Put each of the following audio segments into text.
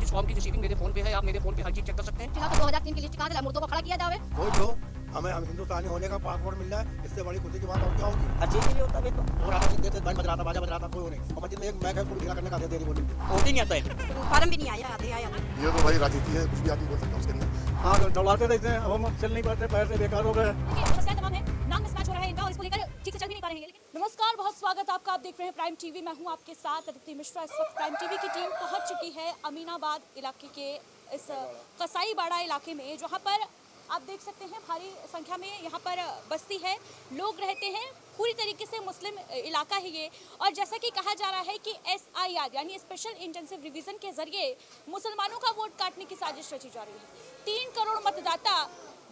इस फॉर्म की रिसीविंग मेरे फोन पे है, आप मेरे फोन पे हर चीज चेक कर सकते हैं। चुनाव 2003 की लिस्ट कहाँ से मुर्दों को खड़ा किया जावे। कोई भी हो, हमें हम हिंदुस्तानी होने का पासपोर्ट मिल रहा है, इससे बड़ी खुशी की बात और क्या होगी। हर चीज के लिए होता है भेदभाव। हो रहा था देश बैंड बज रहा था, बाजा बज रहा था, कोई वो नहीं। और मस्जिद में एक मैक है, उसको भी ढीला करने का आदेश दे रही बोली। वोट ही नहीं आता है। फार्म भी नहीं आया, आया नहीं। ये तो भाई राजनीति है, कुछ भी आदमी बोल सकता है उसके अंदर। हाँ, दौड़ाते रहते हैं, अब हम चल नहीं पाते, पैर से बेकार हो गए। समस्याएं तमाम है, नाम मिसमैच हो रहा है इनका और इसको लेकर ठीक से चल भी नहीं पा रहे हैं। लेकिन नमस्कार, बहुत स्वागत आपका। आप देख रहे हैं प्राइम टीवी। मैं हूं आपके साथ अदिति मिश्रा। इस वक्त प्राइम टीवी की टीम पहुंच चुकी है अमीनाबाद इलाके के इस कसाईबाड़ा इलाके में, जहां पर आप देख सकते हैं भारी संख्या में यहाँ पर बस्ती है, लोग रहते हैं। पूरी तरीके से मुस्लिम इलाका है ये। और जैसा कि कहा जा रहा है कि SIR यानी स्पेशल इंटेंसिव रिवीजन के जरिए मुसलमानों का वोट काटने की साजिश रची जा रही है। 3 करोड़ मतदाता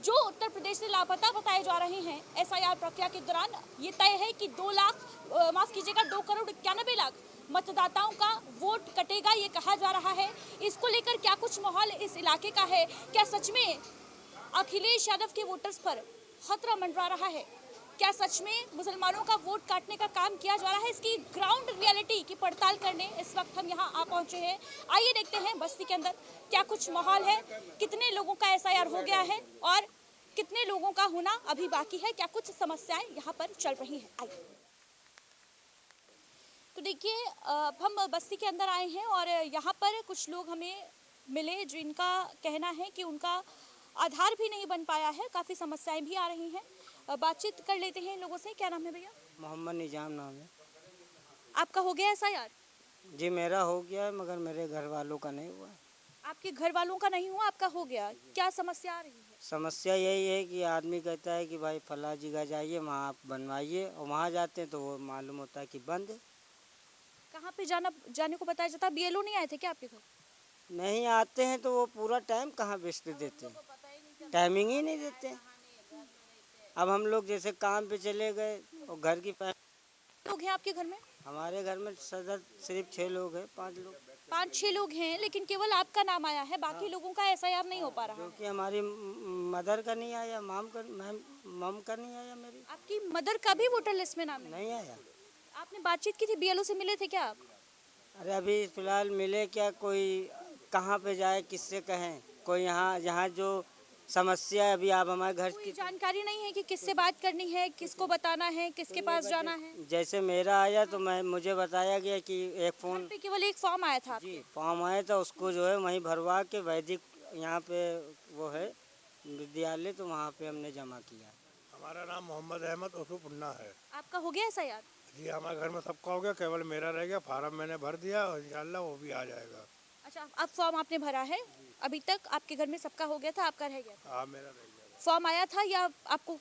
जो उत्तर प्रदेश से लापता बताए जा रहे हैं SIR प्रक्रिया के दौरान, ये तय है कि 2 करोड़ 91 लाख मतदाताओं का वोट कटेगा, ये कहा जा रहा है। इसको लेकर क्या कुछ माहौल इस इलाके का है? क्या सच में अखिलेश यादव के वोटर्स पर खतरा मंडरा रहा है? क्या सच में मुसलमानों का वोट काटने का काम किया जा रहा है? इसकी ग्राउंड रियलिटी की पड़ताल करने इस वक्त हम यहाँ आ पहुंचे हैं। आइए देखते हैं बस्ती के अंदर क्या कुछ माहौल है, कितने लोगों का SIR हो गया है और कितने लोगों का होना अभी बाकी है, क्या कुछ समस्याएं यहाँ पर चल रही हैं। आइए तो देखिए, अब हम बस्ती के अंदर आए हैं और यहाँ पर कुछ लोग हमें मिले जिनका कहना है कि उनका आधार भी नहीं बन पाया है, काफ़ी समस्याएं भी आ रही हैं। बातचीत कर लेते हैं इन लोगों से। क्या नाम है भैया? मोहम्मद निजाम नाम है। आपका हो गया SIR? जी मेरा हो गया है, मगर मेरे घर वालों का नहीं हुआ। आपके घर वालों का नहीं हुआ, आपका हो गया। क्या समस्या आ रही है? समस्या यही है कि आदमी कहता है कि भाई फला जगह जाइए, वहाँ आप बनवाइए, और वहाँ जाते हैं तो वो मालूम होता है कि बंद है। कहाँ पे जाने को बताया जाता है? BLO नहीं आए थे क्या आपके घर? नहीं आते हैं तो वो पूरा टाइम कहाँ बेचते देते हैं, टाइमिंग ही नहीं देते हैं। अब हम लोग जैसे काम पे चले गए और घर की लोग हैं आपके घर में? हमारे घर में सदर सिर्फ 6 लोग हैं, 5 लोग, 5-6 लोग हैं, लेकिन केवल आपका नाम आया है, बाकी लोगों का SIR नहीं हो पा रहा है। क्योंकि हमारी मदर का नहीं आया, मम का नहीं आया, मेरी आपकी मदर का भी वोटर लिस्ट में नाम नहीं आया। आपने बातचीत की थी, BLO से मिले थे क्या आप? अरे अभी फिलहाल मिले क्या, कोई कहाँ पे जाए, किससे कहें, कोई यहाँ जो समस्या है, अभी आप हमारे घर कोई की जानकारी नहीं है कि किससे बात करनी है, किसको बताना है, किसके पास जाना है? जैसे मेरा आया तो मुझे बताया गया कि एक घर फ़ोन, पे केवल एक फॉर्म आया था। जी फॉर्म आया था, उसको जो है वहीं भरवा के वैदिक यहाँ पे वो है विद्यालय, तो वहाँ पे हमने जमा किया। हमारा नाम मोहम्मद अहमद उर्फ पुन्ना है। आपका हो गया SIR? जी हमारे घर में सबका हो गया, केवल मेरा रह गया। फार्म मैंने भर दिया और इंशाल्लाह वो भी आ जाएगा। अच्छा, अब फॉर्म आपने भरा है? अभी तक आपके घर में सबका हो गया था, आपका रह गया था? हाँ मेरा रह गया। फॉर्म आया था या आपको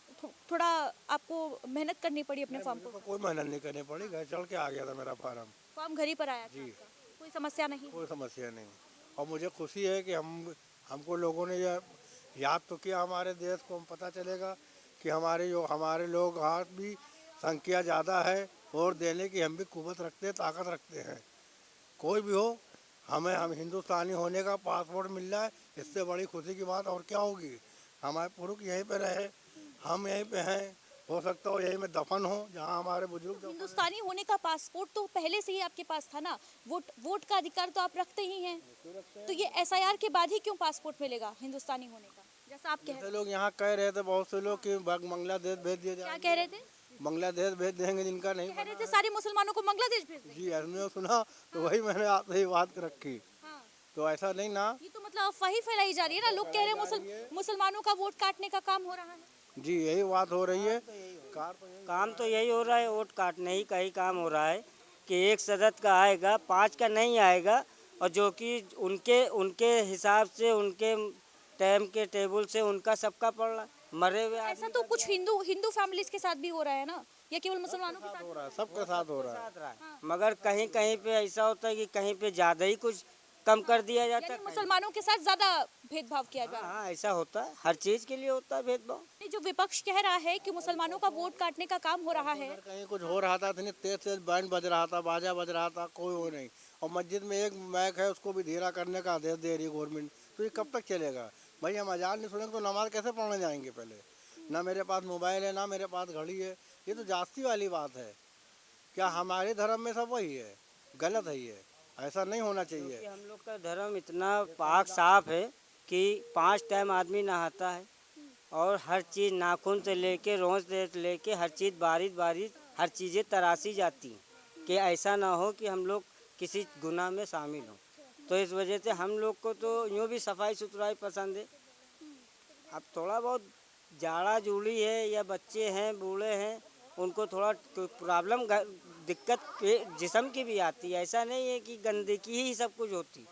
थोड़ा मेहनत करनी पड़ी अपने फॉर्म मुझे को? तो कोई मेहनत नहीं करनी पड़ी, घर चल के आ गया था मेरा फार्म। फॉर्म घर ही पर आया था जी। आपका? कोई समस्या नहीं? कोई समस्या नहीं। और मुझे खुशी है कि हमको लोगों ने यह याद तो किया, हमारे देश को हम पता चलेगा कि हमारे लोग हाथ भी संख्या ज़्यादा है और देने की हम भी कुव्वत रखते हैं, ताकत रखते हैं। कोई भी हो, हम हिंदुस्तानी होने का पासपोर्ट मिल रहा है, इससे बड़ी खुशी की बात और क्या होगी। हमारे पुरुष यहीं पे रहे, हम यहीं पे हैं, हो सकता हो यहीं में दफन हो जहाँ हमारे बुजुर्ग। हिंदुस्तानी होने का पासपोर्ट तो पहले से ही आपके पास था ना, वोट का अधिकार तो आप रखते ही हैं, तो ये SIR के बाद ही क्यों पासपोर्ट मिलेगा हिंदुस्तानी होने का, जैसा आप कह रहे लोग यहाँ कह रहे थे, बहुत से लोग कि बांग्लादेश भेज दिया जाए। क्या कह रहे थे? बांग्लादेश भेज देंगे, जिनका नहीं कह रहे थे सारे मुसलमानों को बांग्लादेश भेज दें। जी हमने सुना, तो वही मैंने आपसे ही बात रखी। हाँ। तो ऐसा नहीं ना। ये तो मतलब अफवाही फैलाई जा रही है ना, लोग कह रहे हैं मुसलमानों का वोट काटने का काम हो रहा है। जी यही बात हो रही है। काम तो यही हो रहा है, वोट काटने ही का ही काम हो रहा है कि एक सदस्य का आएगा, 5 का नहीं आएगा, और जो कि उनके हिसाब से, उनके टाइम के टेबल से उनका सबका पड़ रहा है, मरे हुए। ऐसा तो कुछ हिंदू फैमिलीज के साथ भी हो रहा है ना, या केवल मुसलमानों के साथ? हो रहा है, सबके साथ हो रहा है। मगर कहीं कहीं पे ऐसा होता है कि कहीं पे ज़्यादा ही कुछ कम कर दिया जाता है, मुसलमानों के साथ ज्यादा भेदभाव किया जा रहा है। हाँ ऐसा होता है, हर चीज़ के लिए होता है भेदभाव। जो विपक्ष कह रहा है कि मुसलमानों का वोट काटने का काम हो रहा है, कहीं कुछ हो रहा था, इतनी तेज बैंड बज रहा था, बाजा बज रहा था, कोई वो नहीं। और मस्जिद में एक मैक है, उसको भी धीरा करने का आदेश दे रही है गवर्नमेंट। तो ये कब तक चलेगा भाई? हम अजान नहीं सुनेंगे तो नमाज कैसे पढ़ने जाएंगे? पहले ना मेरे पास मोबाइल है, ना मेरे पास घड़ी है। ये तो जास्ती वाली बात है। क्या हमारे धर्म में सब वही है? गलत है ये। ऐसा नहीं होना चाहिए। क्योंकि हम लोग का धर्म इतना पाक साफ है कि 5 टाइम आदमी नहाता है और हर चीज़ नाखून से लेके रोज से लेके हर चीज़ बारीक बारीक हर चीज़ें तराशी जाती हैं कि ऐसा ना हो कि हम लोग किसी गुनाह में शामिल हों। तो इस वजह से हम लोग को तो यूँ भी सफाई सुथराई पसंद है। अब थोड़ा बहुत जाड़ा जूड़ी है या बच्चे हैं बूढ़े हैं उनको थोड़ा प्रॉब्लम दिक्कत जिस्म की भी आती है। ऐसा नहीं है कि गंदगी ही सब कुछ होती।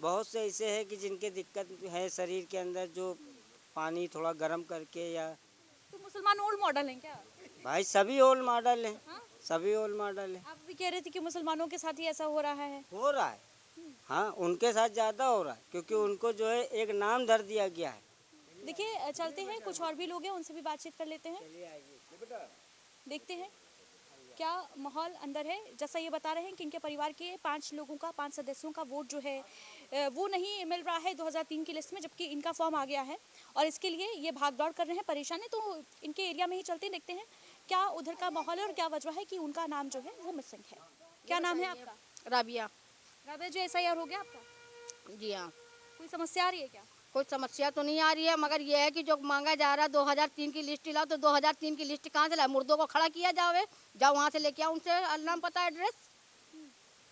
बहुत से ऐसे हैं कि जिनके दिक्कत है शरीर के अंदर, जो पानी थोड़ा गर्म करके या तो मुसलमान ओल्ड मॉडल हैं क्या? भाई सभी ओल्ड मॉडल हैं। हाँ? सभी ओल्ड मॉडल हैं। आप भी कह रहे थे कि मुसलमानों के साथ ही ऐसा हो रहा है। हो रहा है, हाँ उनके साथ ज़्यादा हो रहा है क्योंकि उनको जो है एक नाम धर दिया गया है। देखिए चलते हैं, कुछ और भी लोग हैं उनसे भी बातचीत कर लेते हैं, देखते हैं क्या माहौल अंदर है। जैसा ये बता रहे हैं कि इनके परिवार के 5 लोगों का 5 सदस्यों का वोट जो है वो नहीं मिल रहा है 2003 की लिस्ट में, जबकि इनका फॉर्म आ गया है और इसके लिए ये भाग दौड़ कर रहे हैं, परेशान है। तो इनके एरिया में ही चलते हैं, देखते हैं क्या उधर का माहौल है और क्या वजह है कि उनका नाम जो है वो मिसिंग है। क्या नाम है आपका? राबिया। राबिया जी, SIR हो गया आपका? जी हाँ। कोई समस्या आ रही है क्या? कोई समस्या तो नहीं आ रही है, मगर ये है कि जो मांगा जा रहा है 2003 की लिस्ट लाओ, तो 2003 की लिस्ट कहाँ से लाए? मुर्दों को खड़ा किया जावे, जाओ वहाँ से लेके आओ, उनसे नाम पता एड्रेस।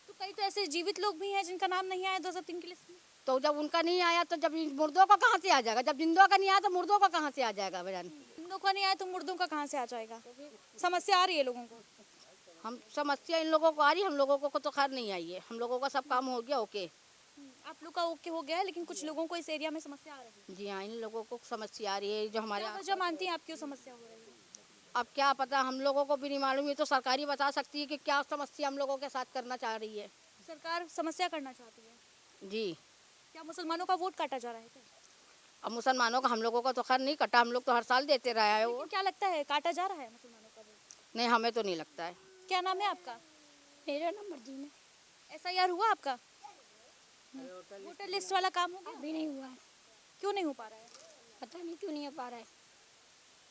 तो कई तो ऐसे जीवित लोग भी हैं जिनका नाम नहीं आया 2003 की लिस्ट में। तो जब उनका नहीं आया तो जब मुर्दों को कहाँ से आ जाएगा? जब जिंदों का नहीं आया तो मुर्दों का कहाँ से आ जाएगा? बजान जिंदों का नहीं आया तो मुर्दों का कहाँ से आ जाएगा? समस्या आ रही है लोगों को। हम समस्या इन लोगों को आ रही, हम लोगों को तो खैर नहीं आई है। हम लोगों का सब काम हो गया ओके। आप लोग का ओके हो गया है, लेकिन कुछ लोगों को इस एरिया में समस्या आ रही है। जी हाँ, इन लोगों को समस्या आ रही है जो हमारे। क्या वजह मानती हैं आप क्यों समस्या हो रही है? अब क्या पता, हम लोगों को भी नहीं मालूम, ये तो सरकारी बता सकती है कि क्या समस्या हम लोगों के साथ करना चाह रही है। सरकार समस्या करना चाहती है। जी। क्या मुसलमानों का वोट काटा जा रहा है क्या? अब मुसलमानों का हम लोगों का तो खैर नहीं कटा, हम लोग तो हर साल देते रहा है वो। लेकिन क्या लगता है काटा जा रहा है मुसलमानों का वोट? नहीं, हमें तो नहीं लगता है। क्या नाम है आपका? मेरा नाम मर्जीन है। SIR हुआ आपका? वोटर लिस्ट वाला काम हो गया? अभी नहीं हुआ है। क्यों नहीं हो पा रहा है? पता नहीं क्यों नहीं हो पा रहा है।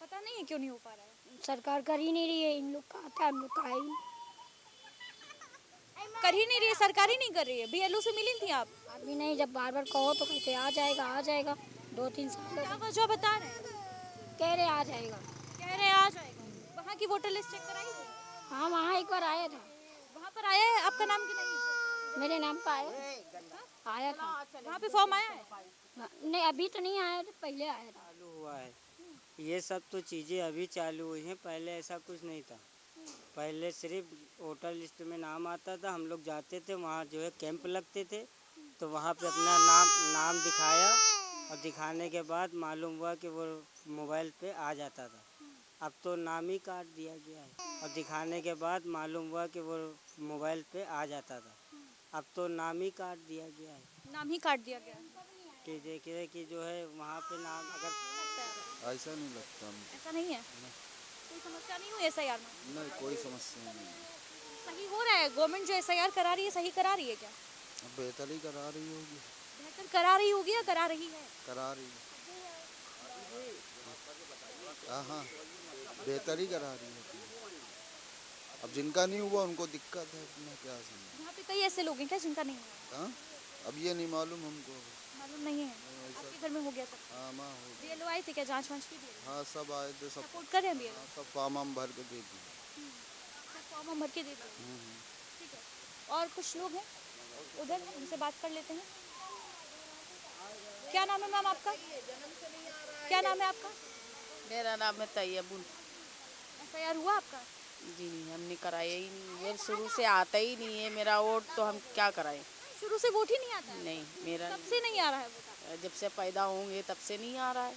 पता नहीं है क्यों नहीं हो पा रहा है। सरकार कर ही नहीं रही है, इन लोग का आता है, हम लोग का है ही नहीं। कर ही नहीं रही है, सरकार ही नहीं कर रही है। BLO से मिली थी आप? अभी नहीं, जब बार बार कहो तो कहते आ जाएगा आ जाएगा। 2-3 साल क्या वजह बता रहे हैं? कह रहे आ जाएगा। कह रहे हैं आ जाएगा। वहाँ की वोटर लिस्ट चेक कराई थी? हाँ, वहाँ एक बार आया था। वहाँ पर आया है? आपका नाम क्यों नहीं? मेरे नाम का आया था। वहाँ पे फॉर्म आया है? नहीं, अभी तो नहीं आया, पहले आया था। चालू हुआ है ये सब तो चीज़ें अभी चालू हुई हैं, पहले ऐसा कुछ नहीं था। पहले सिर्फ वोटर लिस्ट में नाम आता था, हम लोग जाते थे वहाँ जो है कैंप लगते थे, तो वहाँ पे अपना नाम दिखाया और दिखाने के बाद मालूम हुआ कि वो मोबाइल पे आ जाता था। अब तो नाम ही काट दिया गया है और दिखाने के बाद मालूम हुआ कि वो मोबाइल पे आ जाता था। अब तो नाम ही काट दिया गया है। नाम ही काट दिया गया कि देखिए कि जो है वहाँ पे नाम अगर ऐसा नहीं लगता हमको। ऐसा नहीं है? कोई समस्या नहीं हुई SIR में? नहीं, कोई समस्या नहीं। सही हो रहा है? गवर्नमेंट जो SIR करा रही है सही करा रही है क्या? अब बेहतर ही करा रही होगी। बेहतर करा रही होगी या करा रही है? करा रही है। हाँ, बेहतर ही करा रही है। अब जिनका नहीं हुआ उनको दिक्कत है, मैं क्या समझूं। यहाँ पे कई ऐसे लोग हैं क्या जिनका नहीं हुआ? हाँ, अब ये नहीं मालूम हमको। मालूम नहीं है? आपके घर में हो गया सब? हाँ, माँ हो गई। BLO आए थे क्या? जांच वांच की थी? हाँ, सब आए थे, सब सपोर्ट कर रहे हैं BLO? सब फॉर्म हम भर के दे दिए। सब फॉर्म हम भर के दे दिए। ठीक है। और कुछ लोग हैं उधर, उनसे बात कर लेते हैं। क्या नाम है मैम आपका? क्या नाम है आपका? मेरा नाम है तैयबुल। SIR हुआ आपका? जी नहीं, हमने कराया ही नहीं, मेरे शुरू से आता ही नहीं है मेरा वोट, तो हम क्या कराएं। शुरू से वोट ही नहीं आता है? नहीं, मेरा तब से नहीं आ रहा है वोट? जब से पैदा होंगे तब से नहीं आ रहा है।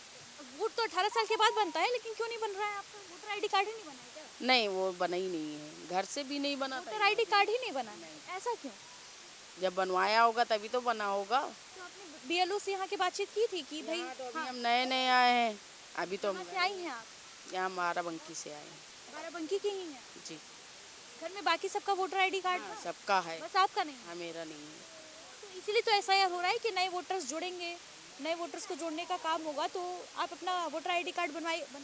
वोट तो 18 साल के बाद बनता है, लेकिन क्यों नहीं बन रहा है आपका? वोटर ID कार्ड ही नहीं बना है क्या? नहीं, वो बना ही नहीं है, घर से भी नहीं बना था। वोटर ID कार्ड ही नहीं बना है, ऐसा क्यों? जब बनवाया होगा तभी तो बना होगा। तो आपने BLO से यहाँ की बातचीत की थी कि भाई तो अभी हम नए नए आए हैं, अभी तो कहाँ से आई हैं आप? यहाँ बाराबंकी से आए हैं। बाराबंकी की ही हैं? जी घर में बाकी सबका वोटर ID कार्ड है? सबका है, बस आपका नहीं है? हाँ मेरा नहीं है। तो इसीलिए तो SIR हो रहा है कि नए वोटर्स जुड़ेंगे, नए वोटर्स को जोड़ने का काम होगा, तो आप अपना वोटर ID कार्ड बनवाइएगा।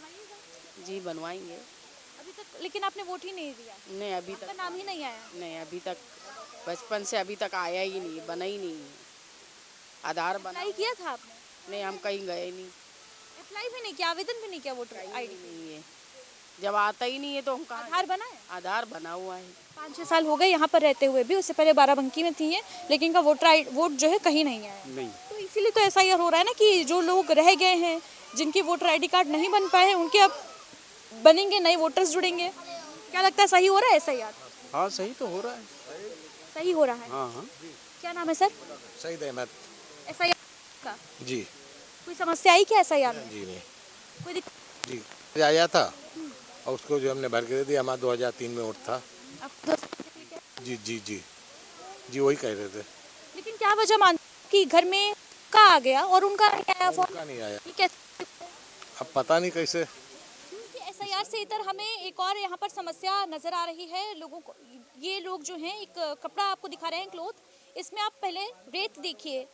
जी बनवाएंगे। अभी तक लेकिन आपने वोट ही नहीं दिया? नहीं, अभी आपका तक नाम ही नहीं आया? नहीं, अभी तक बचपन से अभी तक आया ही नहीं, बना ही नहीं है। आधार बना अप्लाई किया था आपने? नहीं, हम कहीं गए नहीं, अप्लाई भी नहीं किया, आवेदन भी नहीं किया वोटर आईडी? नहीं है। जब आता ही नहीं है तो हम कहाँ? आधार बना है? आधार बना हुआ है। 5-6 साल हो गए यहाँ पर रहते हुए भी, उससे पहले बाराबंकी में थी ये, लेकिन इनका वोट जो है कहीं नहीं आया। नहीं। तो इसीलिए तो ऐसा हो रहा है ना कि जो लोग रह गए हैं, जिनके वोटर आईडी कार्ड नहीं बन पाए हैं, उनके अब बनेंगे, नए वोटर्स जुड़ेंगे। क्या लगता है, सही हो रहा है SIR? हाँ सही तो हो रहा है। सही हो रहा है। हाँ हाँ। क्या नाम है सर? सईद अहमद। SIR का जी कोई समस्या आई क्या SIR में? जी नहीं कोई दिक्कत? जी आया था और उसको जो हमने भर के दे दिया। हमारा 2003 में वोट था। जी जी जी जी वही कह रहे थे। लेकिन क्या वजह मान कि घर में का आ गया और उनका नहीं आया फॉर्म? उनका नहीं आया, ये कैसे? अब पता नहीं कैसे। SIR से इधर हमें एक और यहाँ पर समस्या नजर आ रही है लोगों को। ये लोग जो हैं, एक कपड़ा आपको दिखा रहे हैं, क्लोथ, इसमें आप पहले रेत देखिए,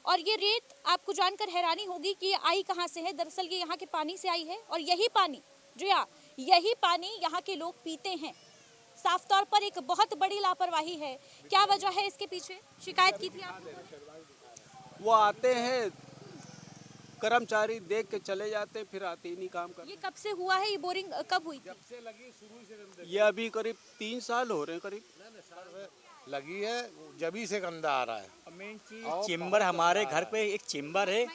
और ये रेत आपको जानकर हैरानी होगी कि ये आई कहाँ से है। दरअसल ये यहाँ के पानी से आई है, और यही पानी यहाँ के लोग पीते हैं। साफ तौर पर एक बहुत बड़ी लापरवाही है। क्या वजह है इसके पीछे? शिकायत की थी आपने? वो आते हैं, कर्मचारी देख के चले जाते, फिर आते ही नहीं काम कर। ये कब से हुआ है? ये बोरिंग कब हुई थी? ये अभी करीब 3 साल हो रहे हैं करीब लगी है, जभी से गंदा आ रहा है। चेम्बर हमारे घर पे एक चेम्बर है,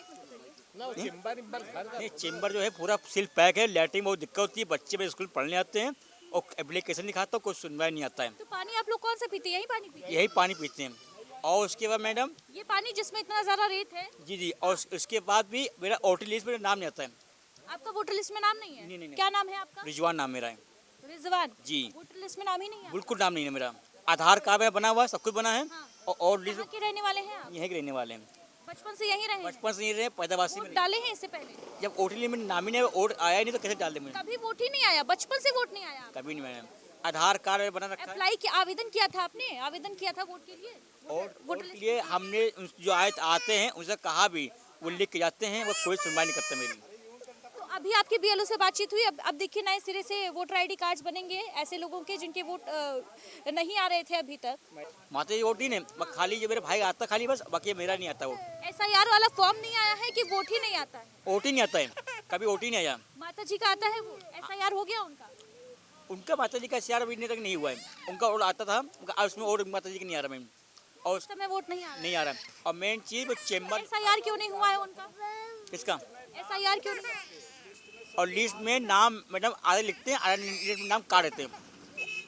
चेम्बर जो है पूरा सिल पैक है। लैट्रिन बहुत दिक्कत होती है, बच्चे भी स्कूल पढ़ने आते हैं और एप्लीकेशन दिखाता, कोई सुनवाई नहीं आता है। तो पानी आप लोग कौन सा पीते हैं? यही पानी पीते हैं? यही पानी पीते हैं। और उसके बाद मैडम, ये पानी जिसमें इतना ज्यादा रेत है? जी, और उसके बाद भी मेरा वोटर लिस्ट में नाम नहीं आता है। आपका वोटर लिस्ट में नाम नहीं है? नहीं। क्या नाम है आपका? रिजवान नाम मेरा है। रिजवान जी। वोटर लिस्ट में नाम ही नहीं है? बिल्कुल नाम नहीं है मेरा। आधार कार्ड में बना हुआ है, सब कुछ बना है। हाँ। और कहाँ के रहने वाले हैं आप? यहीं के रहने वाले हैं। बचपन से यहीं रहे? बचपन से यहीं रहे, पैदावासी में। डाले हैं इससे पहले? जब वोटर लिस्ट में नाम ही नहीं, वोट आया नहीं तो कैसे डाल दे? कभी वोट ही नहीं आया? बचपन से वोट नहीं आया? कभी नहीं। मैडम आधार कार्ड बना रखा है। अप्लाई किया, आवेदन किया था आपने? आवेदन किया था वोट के लिए? वोट के लिए हमने जो आते हैं उनसे कहा भी, वो लिख के जाते हैं, वो कोई सुनवाई नहीं करता मेरी। तो अभी आपकी BLO से बातचीत हुई? अब देखिए नए सिरे से वोटर ID कार्ड्स बनेंगे ऐसे लोगों के जिनके वोट नहीं आ रहे थे अभी तक। माता जी वोट ही नहीं, खाली जो मेरे भाई आता खाली बस, बाकी मेरा नहीं आता वोट। SIR वाला फॉर्म नहीं आया है कि वोट ही नहीं आता है? वोट ही नहीं आता है, कभी वोट ही नहीं आया। माता जी का आता है वो? SIR हो गया उनका माता जी का SIR अभी तक नहीं हुआ है। उनका वोट आता था, उसमें और माता जी का नहीं आ रहा मैम, और उस समय वोट नहीं आ रहा। और मेन चीज वो चेम्बर। SIR क्यों नहीं हुआ है उनका? किसका SIR क्यों नहीं? और लिस्ट में नाम मैडम आधे लिखते हैं, आधे लिस्ट में नाम काट देते हैं।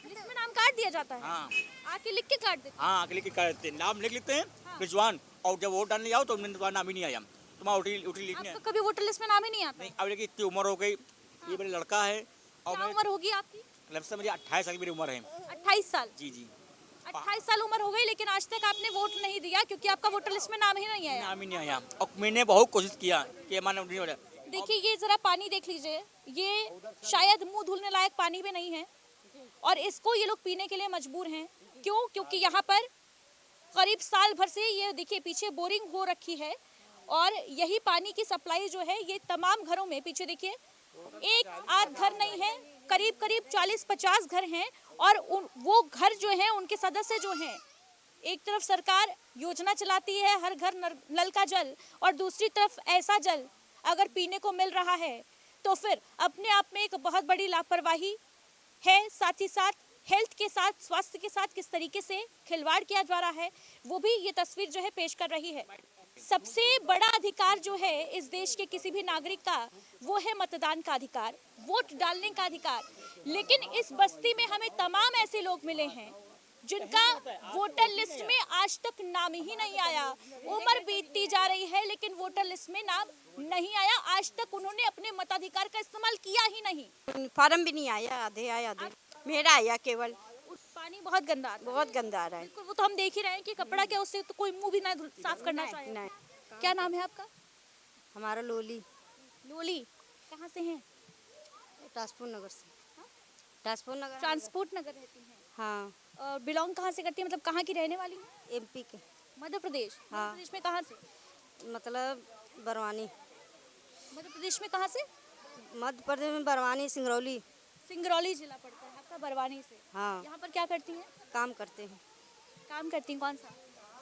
लिस्ट में नाम काट दिया जाता है? हाँ, आके लिख के काट देते हैं? हाँ, आके लिख के काट देते हैं, नाम लिख लेते हैं रिजवान, और जब वोट डालने जाओ तो तुम्हारा नाम ही नहीं आया, तुम्हारा वोटर लिस्ट नहीं। कभी वोटर लिस्ट में नाम ही नहीं आता? नहीं, अब देखिए इतनी उम्र हो गई, ये मेरा लड़का है। और क्या उम्र होगी आपकी? मुझे 28 साल की मेरी उम्र है। 28 साल? जी। 28 साल उम्र हो गई, लेकिन आज तक आपने वोट नहीं दिया क्योंकि आपका वोटर लिस्ट में नाम ही नहीं आया? नाम ही नहीं आया, और मैंने बहुत कोशिश किया कि हमारा। देखिए ये जरा पानी देख लीजिए, ये शायद मुंह धुलने लायक पानी भी नहीं है, और इसको ये लोग पीने के लिए मजबूर हैं। क्यों? क्योंकि यहाँ पर करीब साल भर से ये देखिए पीछे बोरिंग हो रखी है, और यही पानी की सप्लाई जो है ये तमाम घरों में, पीछे देखिए एक आध घर नहीं है, करीब 40-50 घर हैं, और वो घर जो हैं उनके सदस्य जो हैं, एक तरफ सरकार योजना चलाती है हर घर नल का जल, और दूसरी तरफ ऐसा जल अगर पीने को मिल रहा है तो फिर अपने आप में एक बहुत बड़ी लापरवाही है। साथ ही साथ हेल्थ के साथ, स्वास्थ्य के साथ किस तरीके से खिलवाड़ किया जा रहा है, वो भी ये तस्वीर जो है पेश कर रही है। सबसे बड़ा अधिकार जो है इस देश के किसी भी नागरिक का, वो है मतदान का अधिकार, वोट डालने का अधिकार। लेकिन इस बस्ती में हमें तमाम ऐसे लोग मिले हैं जिनका वोटर लिस्ट में आज तक नाम ही नहीं आया। उम्र बीतती जा रही है लेकिन वोटर लिस्ट में नाम नहीं आया। आज तक उन्होंने अपने मताधिकार का इस्तेमाल किया ही नहीं। फॉर्म भी नहीं आया, आधे आया, आधे मेरा आया केवल। पानी बहुत गंदा आ रहा है। बहुत गंदा आ रहा है। बिल्कुल, वो तो हम देख ही रहे हैं कि कपड़ा क्या, उससे तो कोई मुंह भी ना साफ करना चाहिए। नहीं। क्या नाम है आपका? हमारा लोली। लोली कहाँ से हैं? ट्रांसपोर्ट नगर से। ट्रांसपोर्ट नगर। ट्रांसपोर्ट नगर रहती हैं? हाँ। बिलोंग कहाँ से करती है, मतलब कहाँ की रहने वाली हैं? MP के। मध्य प्रदेश? हाँ। मध्य प्रदेश में कहाँ से? मतलब बरवानी। मध्य प्रदेश में कहाँ से? मध्य प्रदेश में बरवानी, सिंगरौली। सिंगरौली जिला पड़ता है आपका, बरवानी से। हाँ। यहाँ पर क्या करती हैं? काम करते हैं। काम करती हैं, कौन सा?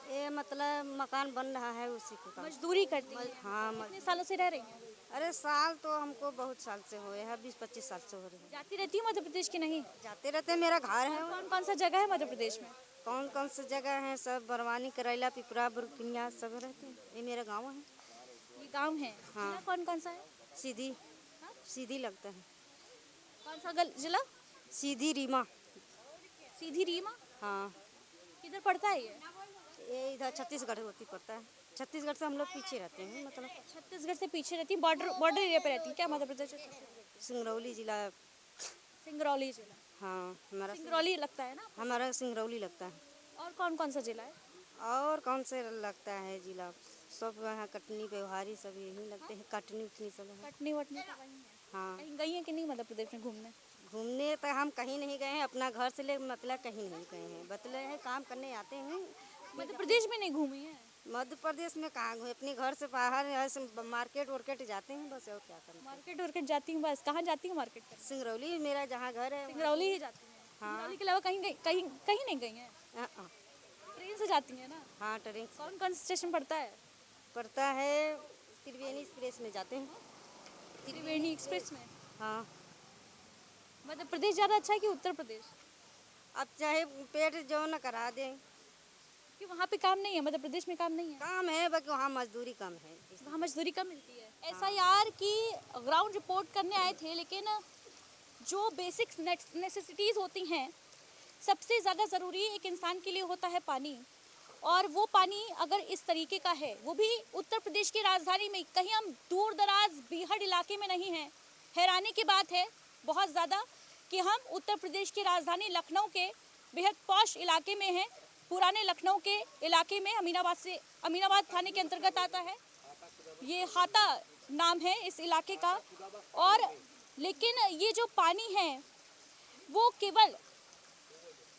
ये मतलब मकान बन रहा है उसी को मजदूरी करती हैं? हाँ कितने सालों से रह रही हैं? अरे साल तो हमको बहुत साल से हुए हैं, 20-25 साल से हो रहे हैं। जाती रहती है मध्य प्रदेश की नहीं? जाते रहते हैं, मेरा घर है। कौन कौन सा जगह है मध्य प्रदेश में? कौन कौन सी जगह है? सब बरवानी, करैला, पिपरा, बुरकिनिया सब रहते हैं। ये मेरा गांव है। ये गांव है। हाँ। जिला कौन कौन सा है? सीधी सीधी लगता है। कौन सा जिला? सीधी रीमा। सीधी रीमा? हाँ। किधर पड़ता है ये इधर छत्तीसगढ़ होती पड़ता है। छत्तीसगढ़ से हम लोग पीछे रहते हैं, मतलब छत्तीसगढ़ से पीछे रहती है, बॉर्डर एरिया पे रहती है क्या मध्य प्रदेश? सिंगरौली जिला। सिंगरौली जिला? हाँ, हमारा सिंगरौली लगता है ना? हमारा सिंगरौली लगता है। और कौन कौन सा जिला है? और कौन से लगता है जिला? सब यहाँ कटनी, व्यवहारी सब यही लगते हैं। कटनी उटनी सब है। कटनी वटनी तो वही है। हाँ। कहीं गई हैं कि नहीं मध्य प्रदेश में घूमने? घूमने तो हम कहीं नहीं गए हैं, अपना घर से ले मतलब कहीं नहीं गए हैं। बतले हैं काम करने आते हैं। मध्य प्रदेश में नहीं घूमी है? मध्य प्रदेश में कहाँ घूमे? अपने घर से बाहर ऐसे मार्केट वार्केट जाते हैं बस, और क्या करना। मार्केट वार्केट जाती हूँ बस? कहाँ जाती हूँ मार्केट करने? सिंगरौली मेरा जहाँ घर है। सिंगरौली ही जाती हैं? हाँ। सिंगरौली के अलावा कहीं नहीं गई हैं? हाँ। ट्रेन से जाती हैं ना? हाँ, ट्रेन से। कौन कौन सा स्टेशन पड़ता है? पड़ता है त्रिवेणी एक्सप्रेस में जाते हैं। त्रिवेणी एक्सप्रेस में? हाँ। मध्य प्रदेश ज़्यादा अच्छा है कि उत्तर प्रदेश? अब चाहे पेट जो न करा दें। कि वहाँ पे काम नहीं है? मध्य प्रदेश में काम नहीं है? काम है, बाकी वहाँ मजदूरी कम है। वहाँ मजदूरी कम मिलती है। SIR की ग्राउंड रिपोर्ट करने आए थे, लेकिन जो बेसिक नेसेसिटीज़ होती हैं, सबसे ज़्यादा ज़रूरी एक इंसान के लिए होता है पानी। और वो पानी अगर इस तरीके का है, वो भी उत्तर प्रदेश की राजधानी में, कहीं हम दूर दराज बीहड़ इलाके में नहीं हैं। हैरानी की बात है बहुत ज़्यादा कि हम उत्तर प्रदेश की राजधानी लखनऊ के बेहद पॉश इलाके में हैं। पुराने लखनऊ के इलाके में अमीनाबाद थाने के अंतर्गत आता है। ये हाता नाम है इस इलाके का। और लेकिन ये जो पानी है वो केवल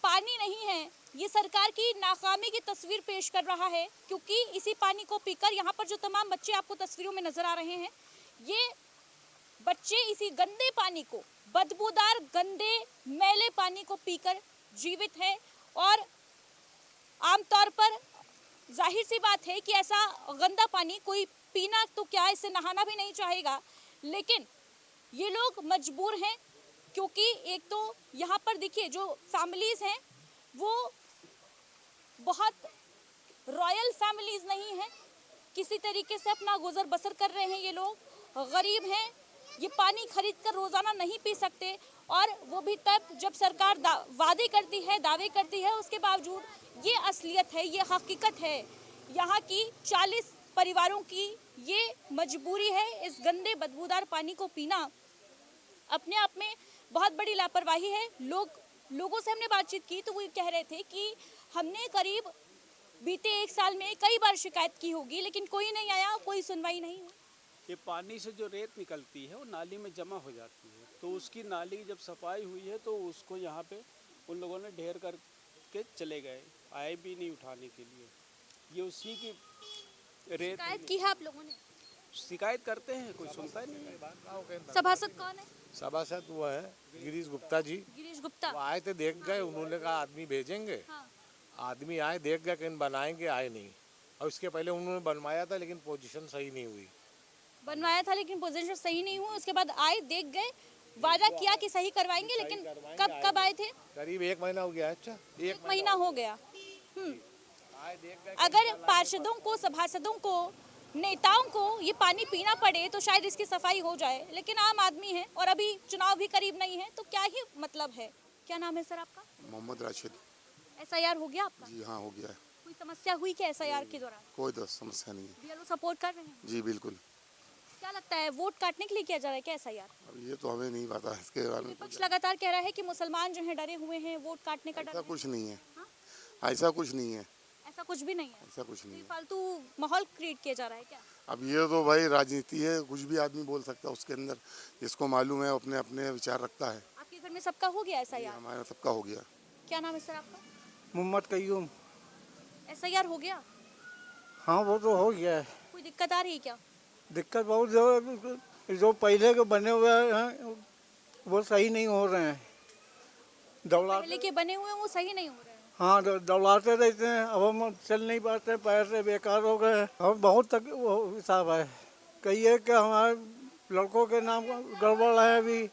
पानी नहीं है, ये सरकार की नाकामी की तस्वीर पेश कर रहा है। क्योंकि इसी पानी को पीकर यहाँ पर जो तमाम बच्चे आपको तस्वीरों में नजर आ रहे हैं, ये बच्चे इसी गंदे पानी को, बदबूदार गंदे मैले पानी को पीकर जीवित है। और आमतौर पर जाहिर सी बात है कि ऐसा गंदा पानी कोई पीना तो क्या, इससे नहाना भी नहीं चाहेगा। लेकिन ये लोग मजबूर हैं, क्योंकि एक तो यहाँ पर देखिए जो फैमिलीज़ हैं वो बहुत रॉयल फैमिलीज़ नहीं हैं। किसी तरीके से अपना गुजर बसर कर रहे हैं। ये लोग गरीब हैं, ये पानी खरीद कर रोज़ाना नहीं पी सकते। और वो भी तब जब सरकार वादे करती है, दावे करती है, उसके बावजूद। ये असलियत है, ये हकीकत है। यहाँ की 40 परिवारों की ये मजबूरी है। इस गंदे बदबूदार पानी को पीना अपने आप में बहुत बड़ी लापरवाही है। लोगों से हमने बातचीत की तो वो ये कह रहे थे कि हमने करीब बीते 1 साल में कई बार शिकायत की होगी, लेकिन कोई नहीं आया, कोई सुनवाई नहीं हुई। ये पानी से जो रेत निकलती है वो नाली में जमा हो जाती है, तो उसकी नाली जब सफाई हुई है तो उसको यहाँ पे उन लोगों ने ढेर करके चले गए, आए भी नहीं उठाने के लिए। ये उसी की रेत। शिकायत की है आप लोगों ने? शिकायत करते हैं, कोई सुनता ही नहीं। सभासद कौन है? सभासद वो है गिरीश गुप्ता जी। गिरीश गुप्ता वो आए थे, देख गए, उन्होंने कहा आदमी भेजेंगे। हाँ। आदमी आए, देख गए, कहीं बनाएंगे, आए नहीं। और इसके पहले उन्होंने बनवाया था लेकिन पोजीशन सही नहीं हुई। बनवाया था लेकिन पोजीशन सही नहीं हुई, उसके बाद आए, देख गए, वादा किया कि सही करवाएंगे, लेकिन कब आए थे? करीब 1 महीना हो गया। अच्छा, 1 महीना हो गया। अगर पार्षदों को, सभासदों को, नेताओं को ये पानी पीना पड़े तो शायद इसकी सफाई हो जाए, लेकिन आम आदमी है और अभी चुनाव भी करीब नहीं है, तो क्या ही मतलब है। क्या नाम है सर आपका? मोहम्मद राशिद। SIR हो गया आपका? जी हाँ, हो गया है। कोई समस्या हुई क्या SIR के दौरान? कोई समस्या नहीं है। BLO सपोर्ट कर रहे हैं? जी बिल्कुल। क्या लगता है वोट काटने के लिए किया जा रहा है क्या SIR? अब ये तो हमें नहीं पता इसके बारे में। विपक्ष लगातार कह रहा है कि मुसलमान जो है डरे हुए हैं, वोट काटने का डर। ऐसा कुछ नहीं है। ऐसा कुछ नहीं है। ऐसा कुछ भी नहीं है? ऐसा कुछ नहीं है। फालतू माहौल क्रिएट किया जा रहा है क्या? अब ये तो भाई राजनीति है, कुछ भी आदमी बोल सकता है उसके अंदर, जिसको मालूम है अपने अपने विचार रखता है। आपके घर में सबका हो गया SIR? हमारा सबका हो गया। क्या नाम है सर आपका? मोहम्मद कयूम। SIR हो गया? हाँ, वो तो हो गया है। कोई दिक्कत आ रही है क्या? दिक्कत बहुत, जो पहले के बने हुए हैं वो सही नहीं हो रहे हैं। पहले के बने हुए वो सही नहीं हो रहे हैं। हाँ दौड़ाते रहते हैं। अब हम चल नहीं पाते, पैर से बेकार हो गए। हम बहुत तक वो हिसाब है। कहिए कि हमारे लड़कों के नाम गड़बड़ है अभी।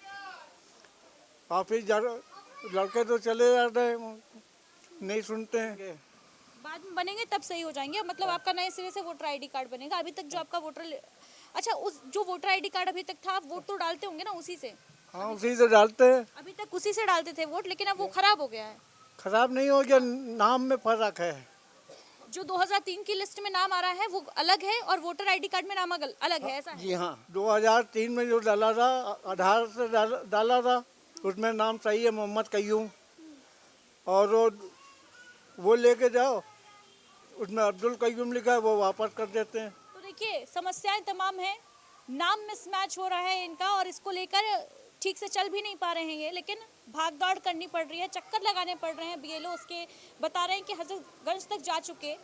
काफ़ी लड़के तो चले जाते हैं, नहीं सुनते हैं। बाद में बनेंगे तब सही हो जाएंगे। मतलब आपका नए सिरे से वोटर आईडी कार्ड बनेगा। अभी तक जो आपका अच्छा उस जो वोटर आईडी कार्ड अभी तक था, आप वोट तो डालते होंगे ना उसी से? हाँ उसी से डालते हैं। अभी तक उसी से डालते थे वोट, लेकिन अब वो खराब हो गया है। खराब नहीं हो गया, नाम में फर्क है। जो 2003 की लिस्ट में नाम आ रहा है वो अलग है और वोटर आईडी कार्ड में नाम अलग है, ऐसा है? जी हाँ, 2003 में जो डाला था, आधार से डाला था, उसमें नाम सही है मोहम्मद कयूम। और वो लेके जाओ, उसमें अब्दुल कयूम लिखा है, वो वापस कर देते हैं। तो देखिए समस्याएं तमाम हैं, नाम मिसमैच हो रहा है इनका और इसको लेकर ठीक से चल भी नहीं पा रहे हैं ये, लेकिन भाग दौड़ करनी पड़ रही है, चक्कर लगाने पड़ रहे हैं। बीएलओ उसके बता रहे हैं कि हजरतगंज तक जा चुके,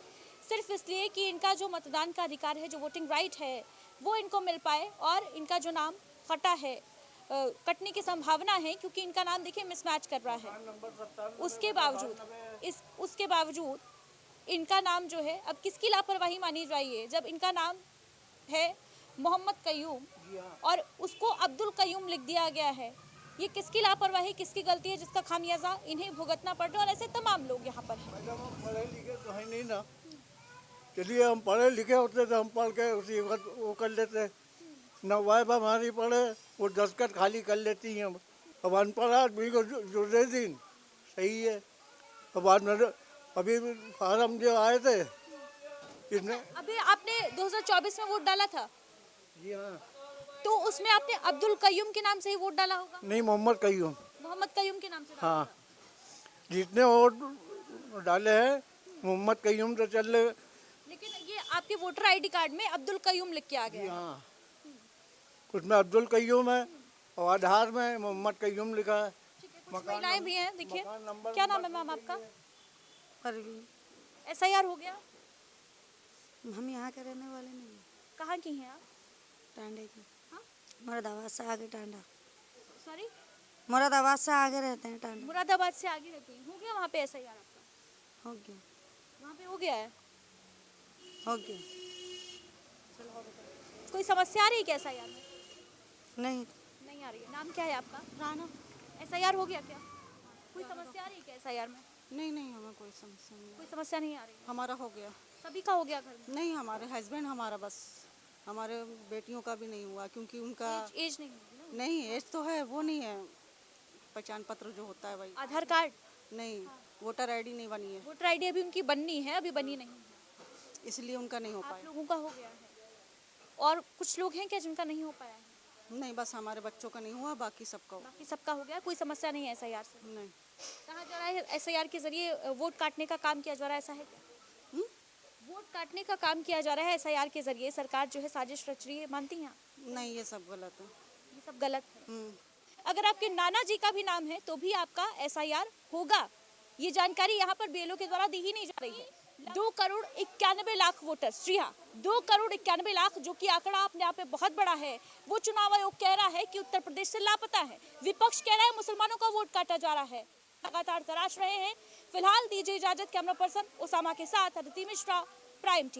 सिर्फ इसलिए कि इनका जो मतदान का अधिकार है, जो वोटिंग राइट है, वो इनको मिल पाए। और इनका जो नाम कटा है, कटने की संभावना है, क्योंकि इनका नाम देखिए मिसमैच कर रहा है। उसके बावजूद इनका नाम जो है, अब किसकी लापरवाही मानी जाइए जब इनका नाम है मोहम्मद कयूम और उसको अब्दुल कयूम लिख दिया गया है। ये किसकी लापरवाही, किसकी गलती है, जिसका खामियाजा इन्हें भुगतना पड़ रहा है? और ऐसे तमाम लोग यहाँ पर हैं। मैडम हम पढ़े लिखे तो है नहीं ना, चलिए हम पढ़े लिखे होते तो हम पढ़ के उसी वक्त वो कर लेते। नवाब हमारी पढ़े, वो दस्तखत खाली कर लेती हैं। अब अनपढ़ आदमी को जो दे दिन सही है। अब बाद में अभी फार्म जो आए थे इसमें, अभी आपने 2024 में वोट डाला था? जी हाँ। तो उसमें आपने अब्दुल कयूम के नाम से ही वोट डाला होगा? नहीं, मोहम्मद कयूम। मोहम्मद कयूम के नाम से डाला? हाँ, जितने वोट डाले हैं मोहम्मद कयूम तो चल रहे। लेकिन ये आपके वोटर आईडी कार्ड में अब्दुल कयूम लिख के आ गया। हाँ, उसमें अब्दुल कयूम है और आधार में मोहम्मद कयूम लिखा है। कुछ महिलाएं भी हैं, देखिए। क्या नाम है मैम आपका? SIR हो गया? हम यहाँ के रहने वाले नहीं। कहाँ की हैं आप? टांडे की। हाँ? मुरादाबाद से आगे टांडा। सॉरी? मुरादाबाद से आगे रहते हैं टांडा। मुरादाबाद से आगे रहती हैं। हो गया वहाँ पे SIR आपका? हो गया। वहाँ पे हो गया है? हो गया। कोई समस्या आ रही है क्या SIR में? नहीं। नहीं आ रही है। नाम क्या है आपका? राना। SIR हो गया क्या? कोई समस्या आ रही है क्या SIR में? नहीं नहीं, हमें कोई समस्या नहीं। कोई समस्या नहीं आ रही? हमारा हो गया। सभी का हो गया घर में? नहीं, हमारे हस्बैंड, हमारा बस, हमारे बेटियों का भी नहीं हुआ क्योंकि उनका एज नहीं होगी ना? नहीं, एज तो है, वो नहीं है। पहचान पत्र जो होता है भाई। आधार कार्ड? नहीं, वोटर आईडी नहीं बनी है। वोटर आईडी अभी उनकी बननी है, अभी बनी नहीं है, इसलिए उनका नहीं हो पाया। आप लोगों का हो गया है और कुछ लोग हैं क्या जिनका नहीं हो पाया है? नहीं, बस हमारे बच्चों का नहीं हुआ, बाकी सबका हुआ। बाकी सबका हो गया। कोई समस्या नहीं है SIR से? नहीं। कहा जा रहा है SIR के जरिए वोट काटने का काम किया जा रहा है, ऐसा है क्या? वोट काटने का काम किया जा रहा है SIR के जरिए, सरकार जो है साजिश रच रही है, मानती हैं आप? नहीं, ये सब गलत है। ये सब गलत है। अगर आपके नाना जी का भी नाम है तो भी आपका SIR होगा। ये जानकारी यहाँ पर BLO के द्वारा दी ही नहीं जा रही है। 2,91,00,000 वोटर्स, जी हाँ 2,91,00,000, जो कि आंकड़ा अपने आप में बहुत बड़ा है। वो चुनाव आयोग कह रहा है कि उत्तर प्रदेश से लापता है, विपक्ष कह रहा है मुसलमानों का वोट काटा जा रहा है। लगातार तलाश रहे हैं। फिलहाल दीजिए इजाजत। कैमरा पर्सन उसामा के साथ अदिति मिश्रा, प्राइम टीवी।